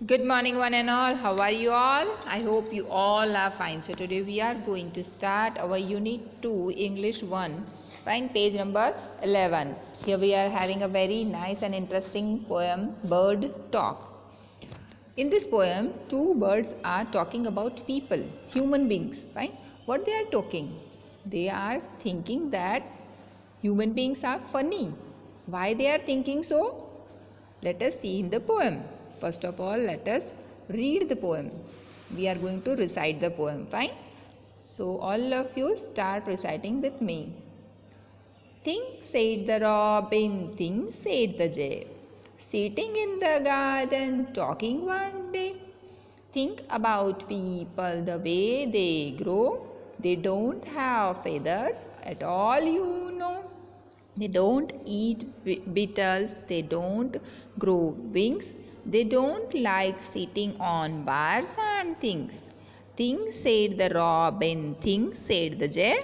Good morning one and all. How are you all? I hope you all are fine. So today we are going to start our unit 2 English 1. Fine, page number 11. Here we are having a very nice and interesting poem, Bird Talk. In this poem, two birds are talking about people, human beings. Fine. What they are talking? They are thinking that human beings are funny. Why they are thinking so? Let us see in the poem. First of all, let us read the poem. We are going to recite the poem. Fine. So all of you start reciting with me. Think, said the robin, think, said the jay, sitting in the garden talking one day. Think about people, the way they grow. They don't have feathers at all, you know. They don't eat beetles. They don't grow wings. They don't like sitting on bars and things. Things, said the robin, things, said the jay.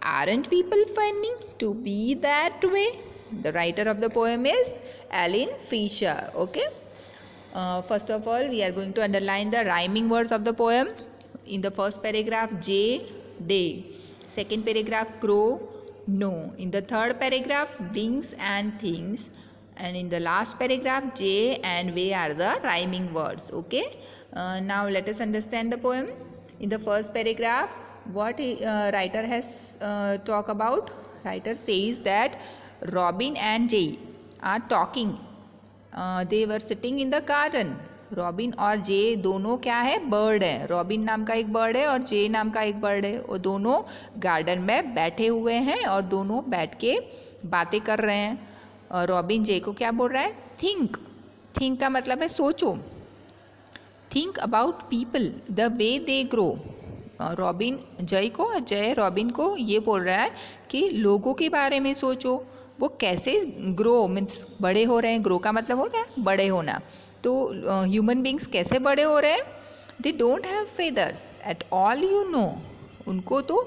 Aren't people funny to be that way? The writer of the poem is Alan Fisher. Okay. First of all, we are going to underline the rhyming words of the poem. In the first paragraph, J, day. Second paragraph, crow, no. In the third paragraph, wings and things. And in the last paragraph, J and way are the rhyming words. Okay. Now let us understand the poem. In the first paragraph, what writer has talk about? Writer says that Robin and Jay are talking. They were sitting in the garden. Robin और जे दोनों क्या है? Bird है. Robin नाम का एक bird है और जे नाम का एक बर्ड है. और दोनों गार्डन में बैठे हुए हैं और दोनों बैठ के बातें कर रहे हैं. और रॉबिन जे को क्या बोल रहा है? थिंक. थिंक का मतलब है सोचो. Think about people the way they grow. Robin जय रॉबिन को ये बोल रहा है कि लोगों के बारे में सोचो. वो कैसे ग्रो मीन्स बड़े हो रहे हैं. ग्रो का मतलब होता है बड़े होना. तो ह्यूमन बींग्स कैसे बड़े हो रहे हैं? They don't have feathers at all, you know. उनको तो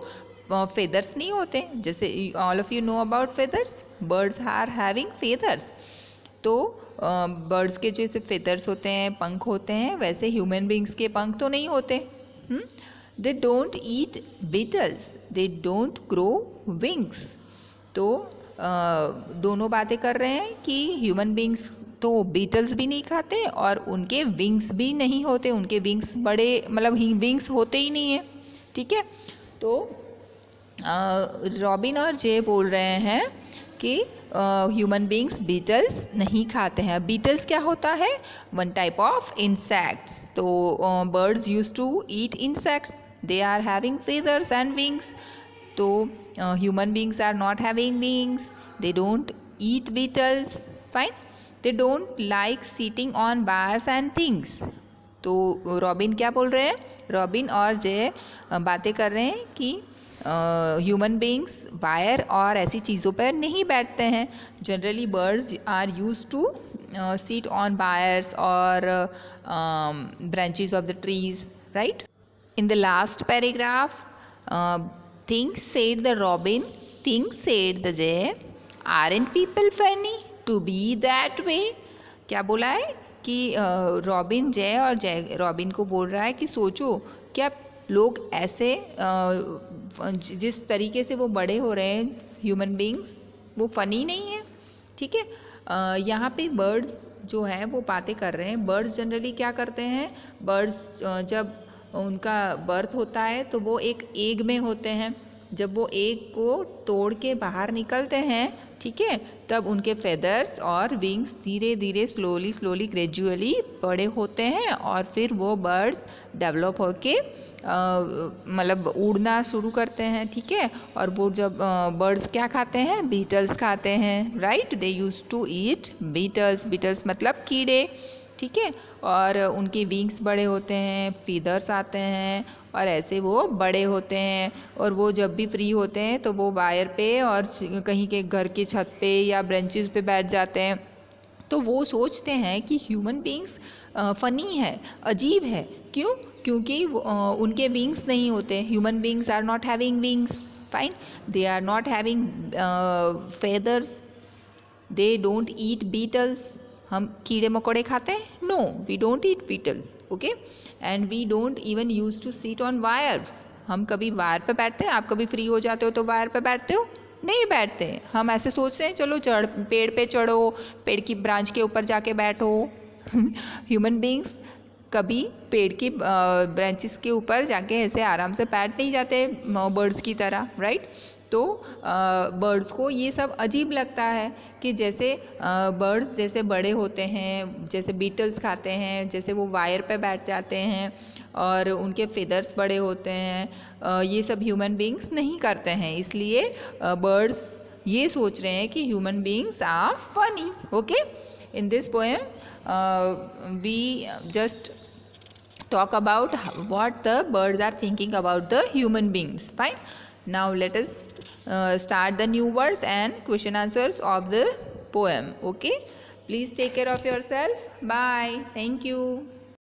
फेदर्स नहीं होते. जैसे all of you know about feathers. Birds are having feathers. तो बर्ड्स के जैसे फेदर्स होते हैं, पंख होते हैं, वैसे ह्यूमन बींग्स के पंख तो नहीं होते. दे don't eat Beatles. They don't grow wings. तो दोनों बातें कर रहे हैं कि ह्यूमन बींग्स तो बीटल्स भी नहीं खाते और उनके विंग्स भी नहीं होते. उनके विंग्स बड़े मतलब विंग्स होते ही नहीं है. ठीक है. तो रॉबिन और जे बोल रहे हैं कि ह्यूमन बींग्स बीटल्स नहीं खाते हैं. बीटल्स क्या होता है? One type of insects. तो birds use to eat insects. They are having feathers and wings. तो human beings are not having wings. They don't eat beetles. Fine. They don't like sitting on bars and things. तो robin क्या बोल रहे हैं? Robin और जे बातें कर रहे हैं कि ह्यूमन बींग्स वायर और ऐसी चीज़ों पर नहीं बैठते हैं. Generally birds are use to sit on wires or branches of the trees, right? In the last paragraph, things, said the robin, things, said the jay. Aren't people funny to be that way? क्या बोला है कि robin जय और जय robin को बोल रहा है कि सोचो क्या लोग ऐसे जिस तरीके से वो बड़े हो रहे हैं ह्यूमन बींग्स, वो फ़नी नहीं है. ठीक है. यहाँ पे बर्ड्स जो है वो बातें कर रहे हैं. बर्ड्स जनरली क्या करते हैं? बर्ड्स जब उनका बर्थ होता है तो वो एक एग में होते हैं. जब वो एग को तोड़ के बाहर निकलते हैं, ठीक है, तब उनके फेदर्स और विंग्स धीरे धीरे स्लोली ग्रेजुअली बड़े होते हैं और फिर वो बर्ड्स डेवलप होके मतलब उड़ना शुरू करते हैं. ठीक है. और वो जब बर्ड्स क्या खाते हैं? बीटल्स खाते हैं. Right. They use to eat beetles. Beetles मतलब कीड़े. ठीक है. और उनके विंग्स बड़े होते हैं, फीदर्स आते हैं और ऐसे वो बड़े होते हैं. और वो जब भी फ्री होते हैं तो वो वायर पे और कहीं के घर की छत पे या ब्रांचेस पे बैठ जाते हैं. तो वो सोचते हैं कि ह्यूमन बींग्स फ़नी है, अजीब है. क्यों? क्योंकि उनके विंग्स नहीं होते. Human beings are not having wings. Fine. They are not having feathers. They don't eat beetles. हम कीड़े मकोड़े खाते हैं? No, we don't eat beetles. Okay, and we don't even used to sit on wires. हम कभी wire पे बैठते हैं? आप कभी फ्री हो जाते हो तो वायर पे बैठते हो? नहीं बैठते। हम ऐसे सोचते हैं चलो पेड़ पे चढ़ो, पेड़ की ब्रांच के ऊपर जाके बैठो। ह्यूमन बींग्स कभी पेड़ की ब्रांचेस के ऊपर जाके ऐसे आराम से बैठ नहीं जाते बर्ड्स की तरह, राइट। तो बर्ड्स को ये सब अजीब लगता है कि जैसे बर्ड्स जैसे बड़े होते हैं, जैसे बीटल्स खाते हैं, जैसे वो वायर पे बैठ जाते हैं और उनके फेदर्स बड़े होते हैं, ये सब ह्यूमन बींग्स नहीं करते हैं। इसलिए बर्ड्स ये सोच रहे हैं कि human beings are funny. Okay, in this poem we just talk about what the birds are thinking about the human beings. Fine. Now let us start the new words and question answers of the poem. Okay, please take care of yourself. Bye. Thank you.